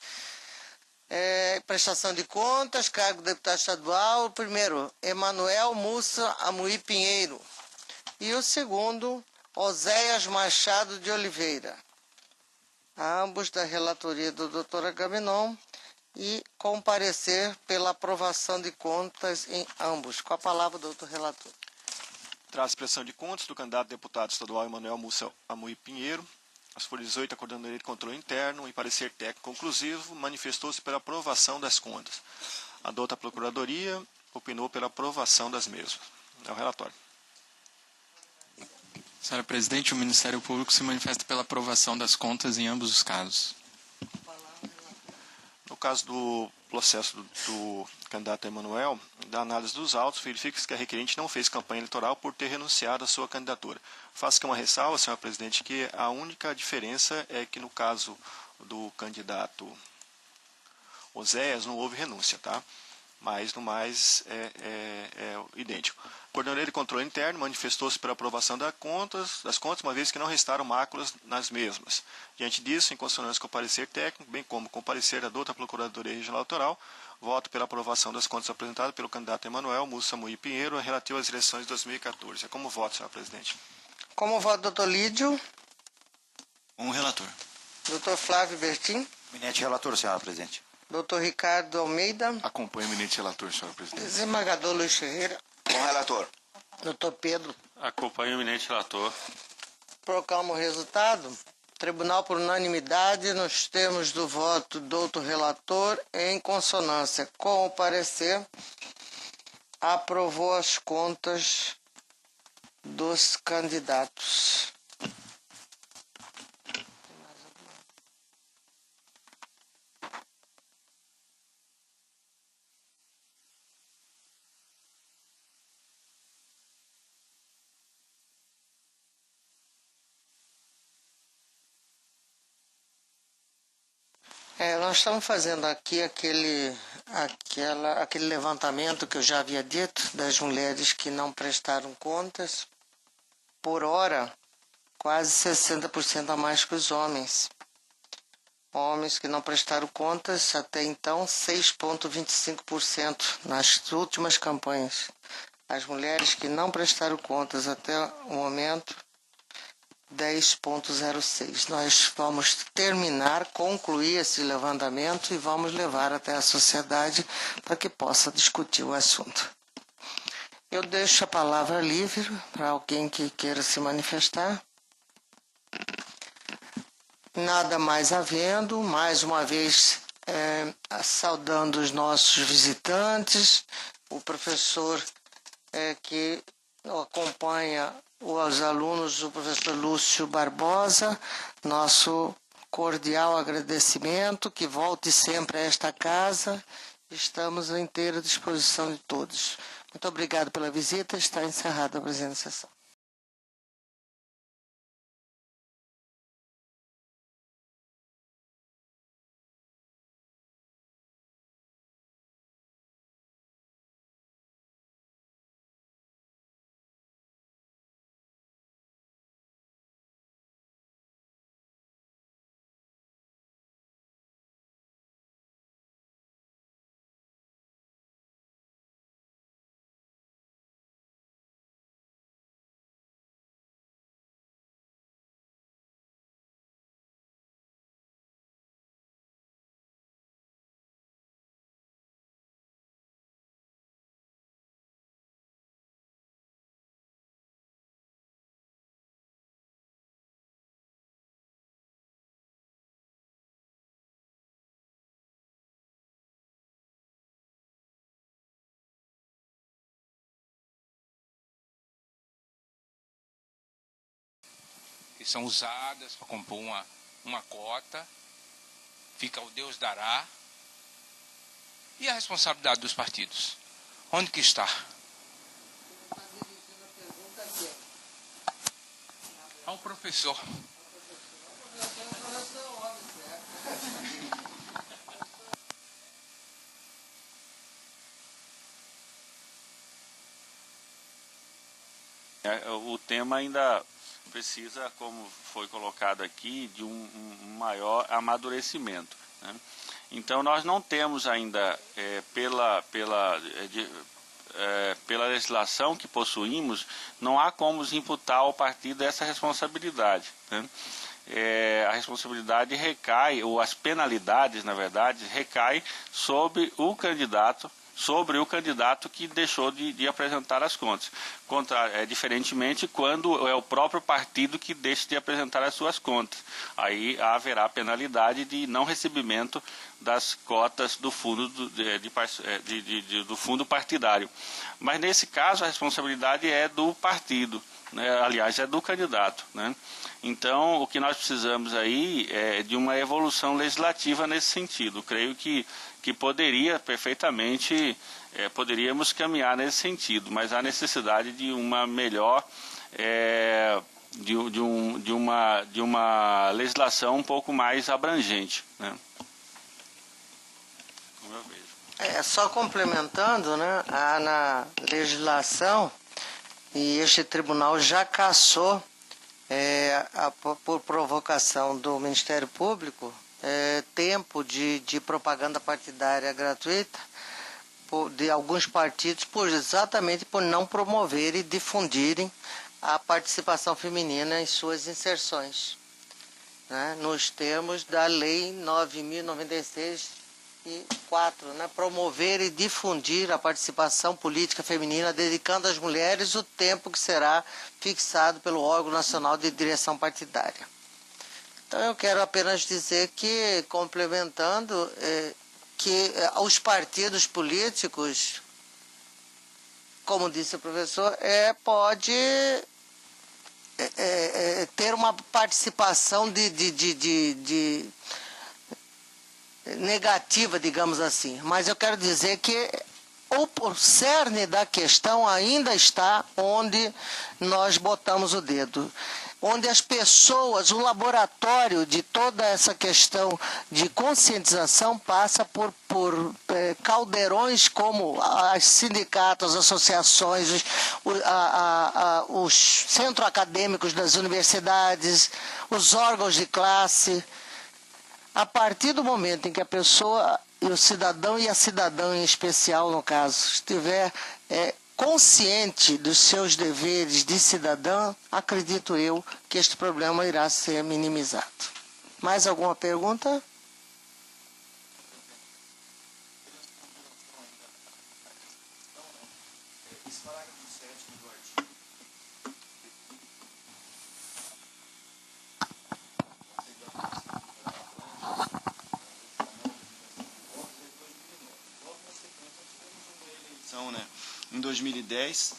Prestação de contas, cargo de deputado estadual. O primeiro, Emanuel Mussa Amuí Pinheiro. E o segundo, Oséias Machado de Oliveira. Ambos da relatoria do doutor Agamenon, e comparecer pela aprovação de contas em ambos. Com a palavra, doutor relator. Traz prestação de contas do candidato a deputado estadual Emanuel Mussa Amuí Pinheiro. As folhas 18, a Coordenadoria de Controle Interno, e parecer técnico conclusivo, manifestou-se pela aprovação das contas. A douta Procuradoria opinou pela aprovação das mesmas. É o relatório. Senhora Presidente, o Ministério Público se manifesta pela aprovação das contas em ambos os casos. No caso do processo do candidato Emanuel, da análise dos autos, verifica-se que a requerente não fez campanha eleitoral por ter renunciado à sua candidatura. Faço aqui uma ressalva, senhora presidente, que a única diferença é que no caso do candidato Oséias não houve renúncia, tá? Mas no mais é idêntico. O Coordenador de Controle Interno manifestou-se pela aprovação das contas, uma vez que não restaram máculas nas mesmas. Diante disso, em consonância com o parecer técnico, bem como com o parecer da douta Procuradoria Regional Eleitoral, voto pela aprovação das contas apresentadas pelo candidato Emanuel Mussa Mui Pinheiro, relativo às eleições de 2014. É como voto, senhora presidente. Como voto, doutor Lídio? Um relator. Doutor Flávio Bertin? Eminente relator, senhora presidente. Doutor Ricardo Almeida? Acompanho o eminente relator, senhora presidente. Desembargador Luiz Ferreira? Com relator. Doutor Pedro? Acompanho o eminente relator. Proclamo o resultado. Tribunal, por unanimidade, nos termos do voto do doutor relator, em consonância com o parecer, aprovou as contas dos candidatos. Nós estamos fazendo aqui aquele levantamento que eu já havia dito das mulheres que não prestaram contas. Por hora, quase 60% a mais que os homens. Homens que não prestaram contas, até então, 6,25% nas últimas campanhas. As mulheres que não prestaram contas até o momento, 10,06. Nós vamos concluir esse levantamento e vamos levar até a sociedade para que possa discutir o assunto. Eu deixo a palavra livre para alguém que queira se manifestar. Nada mais havendo, mais uma vez saudando os nossos visitantes, o professor que acompanha os alunos, o professor Lúcio Barbosa, nosso cordial agradecimento, que volte sempre a esta casa, estamos à inteira disposição de todos. Muito obrigado pela visita, está encerrada a presente sessão. Que são usadas para compor uma cota, fica o Deus dará. E a responsabilidade dos partidos? Onde que está? Ao professor. O tema ainda precisa, como foi colocado aqui, de um maior amadurecimento, né? Então, nós não temos ainda, pela legislação que possuímos, não há como imputar ao partido essa responsabilidade, né? A responsabilidade recai, ou as penalidades, na verdade, recaem sobre o candidato que deixou de apresentar as contas. Diferentemente, quando é o próprio partido que deixa de apresentar as suas contas. Aí haverá penalidade de não recebimento das cotas do fundo, do fundo partidário. Mas, nesse caso, a responsabilidade é do partido, né? Aliás, é do candidato, né? Então, o que nós precisamos aí é de uma evolução legislativa nesse sentido. Creio que poderia perfeitamente, poderíamos caminhar nesse sentido, mas há necessidade de uma melhor, de uma legislação um pouco mais abrangente, né? Como eu vejo. Só complementando, né, na legislação, e este tribunal já cassou, por provocação do Ministério Público, tempo de propaganda partidária gratuita de alguns partidos, exatamente por não promover e difundirem a participação feminina em suas inserções, né, nos termos da Lei 9.096 e 4, né, promover e difundir a participação política feminina, dedicando às mulheres o tempo que será fixado pelo órgão nacional de direção partidária. Então eu quero apenas dizer que, complementando, que os partidos políticos, como disse o professor, pode ter uma participação negativa, digamos assim. Mas eu quero dizer que o cerne da questão ainda está onde nós botamos o dedo. Onde as pessoas, o laboratório de toda essa questão de conscientização passa por caldeirões como os sindicatos, as associações, os centros acadêmicos das universidades, os órgãos de classe. A partir do momento em que a pessoa, e o cidadão e a cidadã em especial, no caso, estiver consciente dos seus deveres de cidadã, acredito eu que este problema irá ser minimizado. Mais alguma pergunta? Em 2010,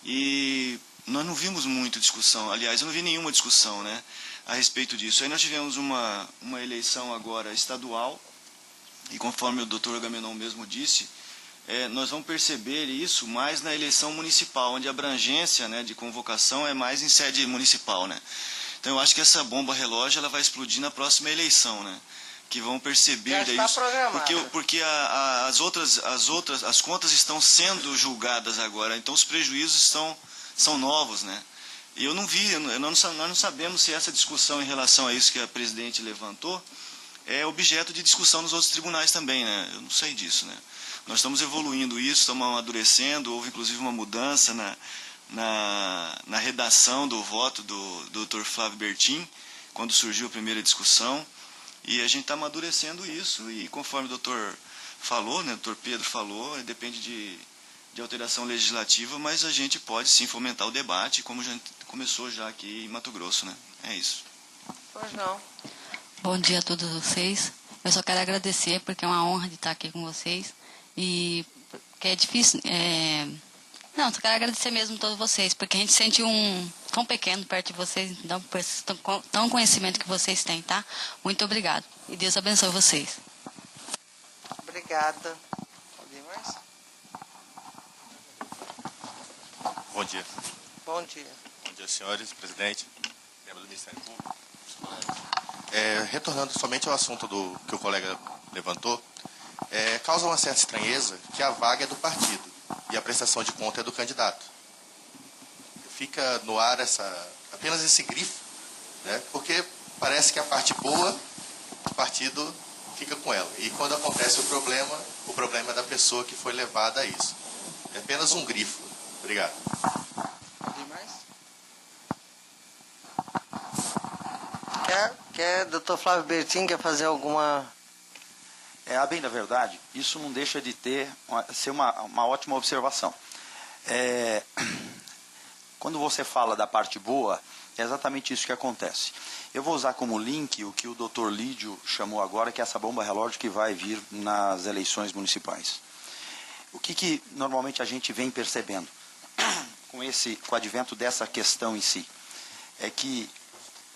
e nós não vimos muita discussão, aliás, eu não vi nenhuma discussão, né, a respeito disso. Aí nós tivemos uma eleição agora estadual, e conforme o doutor Agamenon mesmo disse, nós vamos perceber isso mais na eleição municipal, onde a abrangência, né, de convocação é mais em sede municipal, né. Então eu acho que essa bomba relógio ela vai explodir na próxima eleição, né, que vão perceber isso, porque as contas estão sendo julgadas agora, então os prejuízos são novos, né? E eu não vi, nós não sabemos se essa discussão em relação a isso que a presidente levantou é objeto de discussão nos outros tribunais também, né? Eu não sei disso, né? Nós estamos evoluindo isso, estamos amadurecendo, houve inclusive uma mudança na redação do voto do Dr. Flávio Bertin, quando surgiu a primeira discussão. E a gente está amadurecendo isso e conforme o doutor falou, né, o doutor Pedro falou, depende de alteração legislativa, mas a gente pode sim fomentar o debate, como já começou já aqui em Mato Grosso, né? É isso. Pois não. Bom dia a todos vocês. Eu só quero agradecer porque é uma honra de estar aqui com vocês e que é difícil... Não, só quero agradecer mesmo a todos vocês, porque a gente sente tão pequeno perto de vocês, então, tão conhecimento que vocês têm, tá? Muito obrigado. E Deus abençoe vocês. Obrigada. Alguém mais? Bom dia. Bom dia. Bom dia, senhores, presidente, membro do Ministério Público. Retornando somente ao assunto que o colega levantou, causa uma certa estranheza que a vaga é do partido e a prestação de conta é do candidato. Fica no ar apenas esse grifo, né? Porque parece que a parte boa, o partido fica com ela. E quando acontece o problema é da pessoa que foi levada a isso. É apenas um grifo. Obrigado. Alguém mais? Dr. Flávio Bertin, quer fazer alguma... A bem da verdade, isso não deixa de ser uma ótima observação. Quando você fala da parte boa, é exatamente isso que acontece. Eu vou usar como link o que o Dr. Lídio chamou agora, que é essa bomba relógio que vai vir nas eleições municipais. O que normalmente a gente vem percebendo? com o advento dessa questão em si, é que,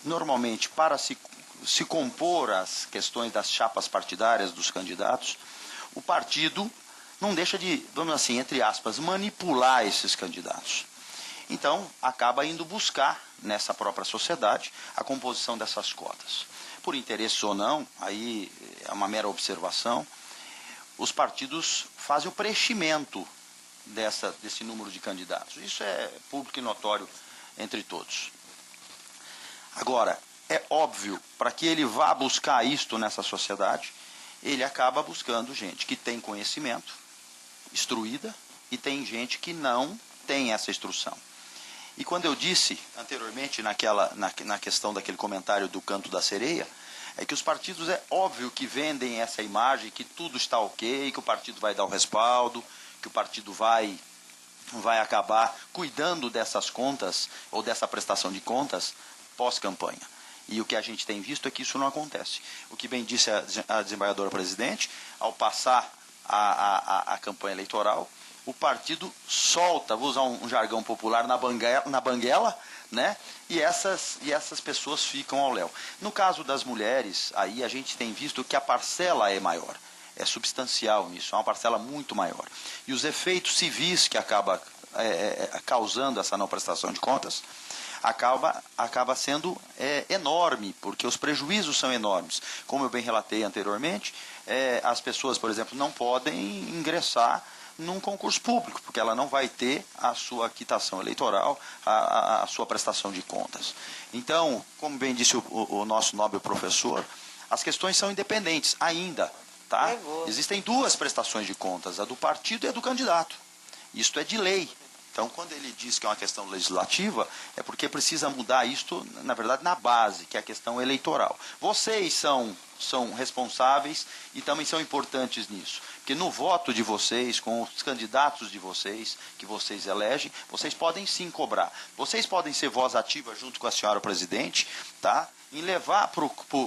normalmente, para se compor as questões das chapas partidárias dos candidatos, o partido não deixa de, vamos assim, entre aspas, manipular esses candidatos. Então, acaba indo buscar, nessa própria sociedade, a composição dessas cotas. Por interesse ou não, aí é uma mera observação, os partidos fazem o preenchimento desse número de candidatos. Isso é público e notório entre todos. Agora, é óbvio, para que ele vá buscar isto nessa sociedade, ele acaba buscando gente que tem conhecimento, instruída, e tem gente que não tem essa instrução. E quando eu disse anteriormente na questão daquele comentário do canto da sereia, é que os partidos é óbvio que vendem essa imagem, que tudo está ok, que o partido vai dar o respaldo, que o partido vai acabar cuidando dessas contas, ou dessa prestação de contas, pós-campanha. E o que a gente tem visto é que isso não acontece. O que bem disse a desembargadora presidente, ao passar a campanha eleitoral, o partido solta, vou usar um jargão popular, na banguela, né? E essas pessoas ficam ao léu. No caso das mulheres, aí a gente tem visto que a parcela é maior, é substancial nisso, é uma parcela muito maior. E os efeitos civis que acaba causando essa não prestação de contas, acaba sendo enorme, porque os prejuízos são enormes. Como eu bem relatei anteriormente, as pessoas, por exemplo, não podem ingressar num concurso público, porque ela não vai ter a sua quitação eleitoral, a sua prestação de contas. Então, como bem disse o nosso nobre professor, as questões são independentes ainda, tá? Existem duas prestações de contas, a do partido e a do candidato. Isto é de lei. Então, quando ele diz que é uma questão legislativa, é porque precisa mudar isto, na verdade, na base, que é a questão eleitoral. Vocês são responsáveis e também são importantes nisso. Porque no voto de vocês, com os candidatos de vocês, que vocês elegem, vocês podem sim cobrar. Vocês podem ser voz ativa junto com a senhora presidente, tá? Em levar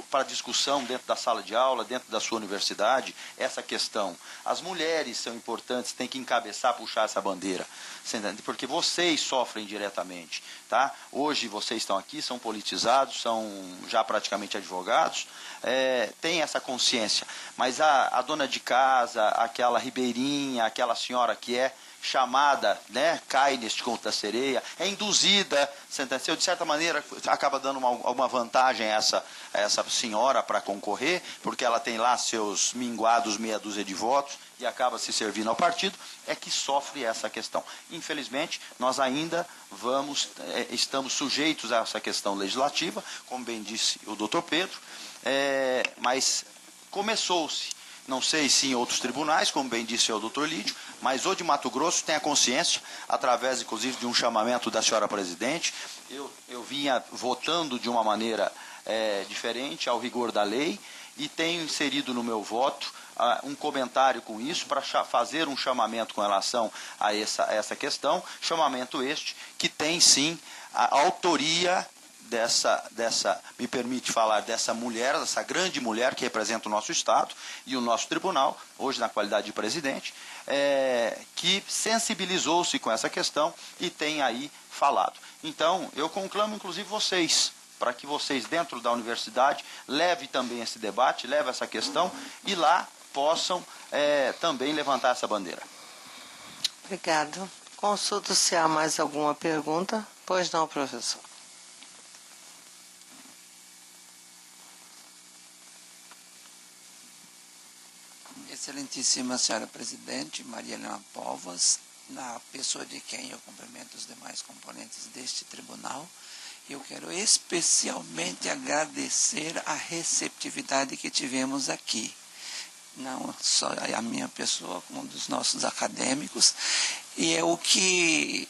para a discussão dentro da sala de aula, dentro da sua universidade, essa questão. As mulheres são importantes, têm que encabeçar, puxar essa bandeira, porque vocês sofrem diretamente. Tá? Hoje vocês estão aqui, são politizados, são já praticamente advogados, têm essa consciência. Mas a dona de casa, aquela ribeirinha, aquela senhora que é chamada, né, cai neste conto da sereia, é induzida, sentenciou, de certa maneira acaba dando alguma vantagem a essa senhora para concorrer, porque ela tem lá seus minguados meia dúzia de votos e acaba se servindo ao partido, é que sofre essa questão. Infelizmente, nós ainda estamos sujeitos a essa questão legislativa, como bem disse o doutor Pedro, mas começou-se. Não sei se em outros tribunais, como bem disse o doutor Lídio, mas o de Mato Grosso tem a consciência, através inclusive de um chamamento da senhora presidente. Eu vinha votando de uma maneira diferente ao rigor da lei e tenho inserido no meu voto um comentário com isso para fazer um chamamento com relação a essa questão, chamamento este que tem sim a autoria me permite falar dessa mulher, dessa grande mulher que representa o nosso Estado e o nosso tribunal, hoje na qualidade de presidente, que sensibilizou-se com essa questão e tem aí falado. Então, eu conclamo inclusive vocês, para que vocês dentro da universidade levem também esse debate, levem essa questão e lá possam também levantar essa bandeira. Obrigado. Consulto se há mais alguma pergunta. Pois não, professor. Excelentíssima senhora presidente, Maria Helena Povas, na pessoa de quem eu cumprimento os demais componentes deste tribunal, eu quero especialmente agradecer a receptividade que tivemos aqui. Não só a minha pessoa, como dos nossos acadêmicos, e é o que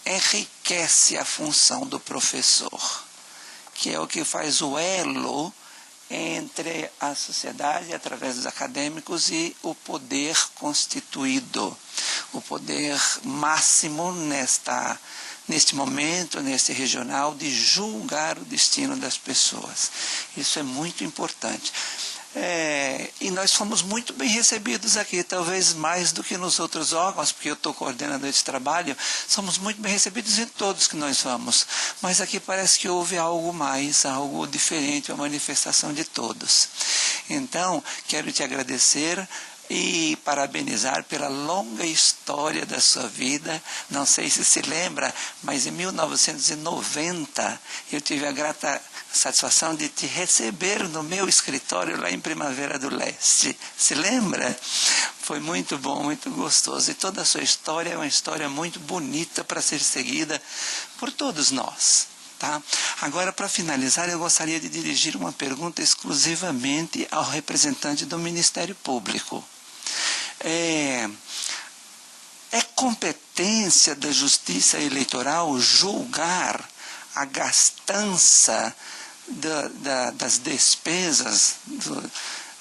enriquece a função do professor, que é o que faz o elo entre a sociedade, através dos acadêmicos, e o poder constituído, o poder máximo neste momento, neste regional, de julgar o destino das pessoas. Isso é muito importante. E nós fomos muito bem recebidos aqui, talvez mais do que nos outros órgãos, porque eu estou coordenando esse trabalho, somos muito bem recebidos em todos que nós vamos. Mas aqui parece que houve algo mais, algo diferente, uma manifestação de todos. Então, quero te agradecer e parabenizar pela longa história da sua vida. Não sei se lembra, mas em 1990 eu tive a grata satisfação de te receber no meu escritório lá em Primavera do Leste. Se lembra? Foi muito bom, muito gostoso. E toda a sua história é uma história muito bonita para ser seguida por todos nós. Tá? Agora, para finalizar, eu gostaria de dirigir uma pergunta exclusivamente ao representante do Ministério Público. É competência da Justiça Eleitoral julgar a gastança das despesas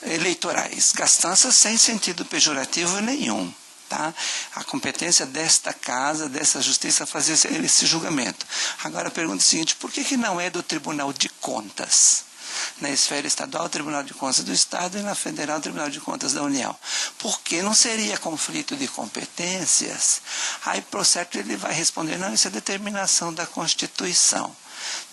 eleitorais, gastança sem sentido pejorativo nenhum. Tá? A competência desta casa, dessa justiça, fazer esse julgamento. Agora a pergunta é a seguinte: por que não é do Tribunal de Contas? Na esfera estadual, o Tribunal de Contas do Estado, e na federal, o Tribunal de Contas da União. Porque não seria conflito de competências? Aí, por certo, ele vai responder: não, isso é determinação da Constituição.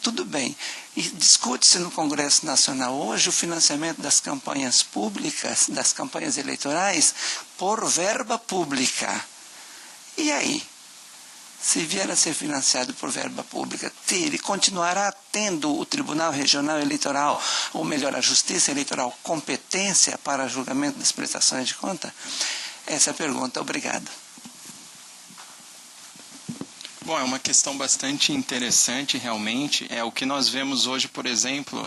Tudo bem. E discute-se no Congresso Nacional hoje o financiamento das campanhas públicas, das campanhas eleitorais, por verba pública. E aí? Se vier a ser financiado por verba pública, ele continuará tendo o Tribunal Regional Eleitoral, ou melhor, a Justiça Eleitoral, competência para julgamento das prestações de conta? Essa é a pergunta. Obrigado. Bom, é uma questão bastante interessante, realmente. O que nós vemos hoje, por exemplo,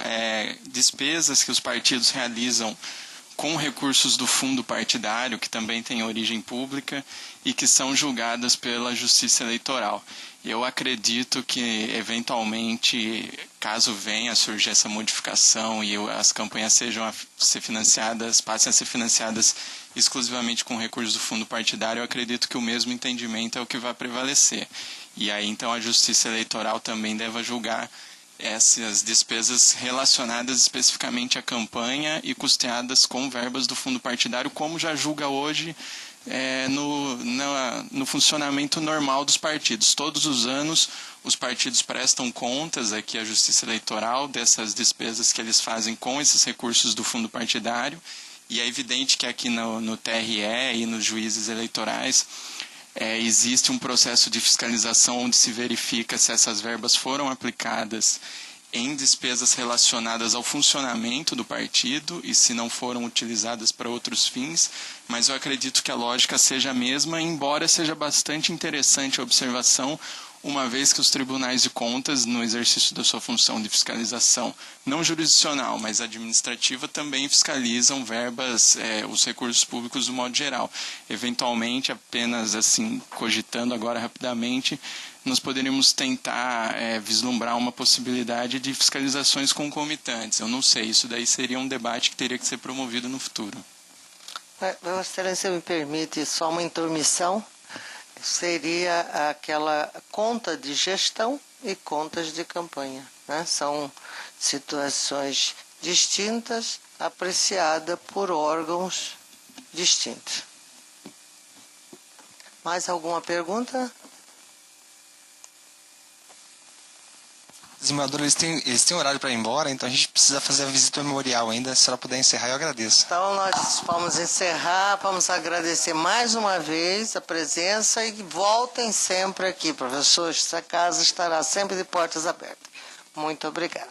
despesas que os partidos realizam com recursos do fundo partidário, que também tem origem pública, e que são julgadas pela Justiça Eleitoral. Eu acredito que, eventualmente, caso venha a surgir essa modificação e as campanhas passem a ser financiadas exclusivamente com recursos do fundo partidário, eu acredito que o mesmo entendimento é o que vai prevalecer. E aí, então, a Justiça Eleitoral também deve julgar essas despesas relacionadas especificamente à campanha e custeadas com verbas do fundo partidário, como já julga hoje no funcionamento normal dos partidos. Todos os anos, os partidos prestam contas aqui à Justiça Eleitoral dessas despesas que eles fazem com esses recursos do fundo partidário, e é evidente que aqui no TRE e nos juízes eleitorais existe um processo de fiscalização onde se verifica se essas verbas foram aplicadas em despesas relacionadas ao funcionamento do partido e se não foram utilizadas para outros fins, mas eu acredito que a lógica seja a mesma, embora seja bastante interessante a observação, uma vez que os tribunais de contas, no exercício da sua função de fiscalização, não jurisdicional, mas administrativa, também fiscalizam verbas, os recursos públicos do modo geral. Eventualmente, apenas assim, cogitando agora rapidamente, nós poderíamos tentar vislumbrar uma possibilidade de fiscalizações concomitantes. Eu não sei, isso daí seria um debate que teria que ser promovido no futuro. Vossa Excelência, me permite só uma intromissão? Seria aquela conta de gestão e contas de campanha, né? São situações distintas, apreciadas por órgãos distintos. Mais alguma pergunta? Desembargador, eles têm horário para ir embora, então a gente precisa fazer a visita memorial ainda. Se ela puder encerrar, eu agradeço. Então nós vamos encerrar, vamos agradecer mais uma vez a presença e voltem sempre aqui, professores. Essa casa estará sempre de portas abertas. Muito obrigado.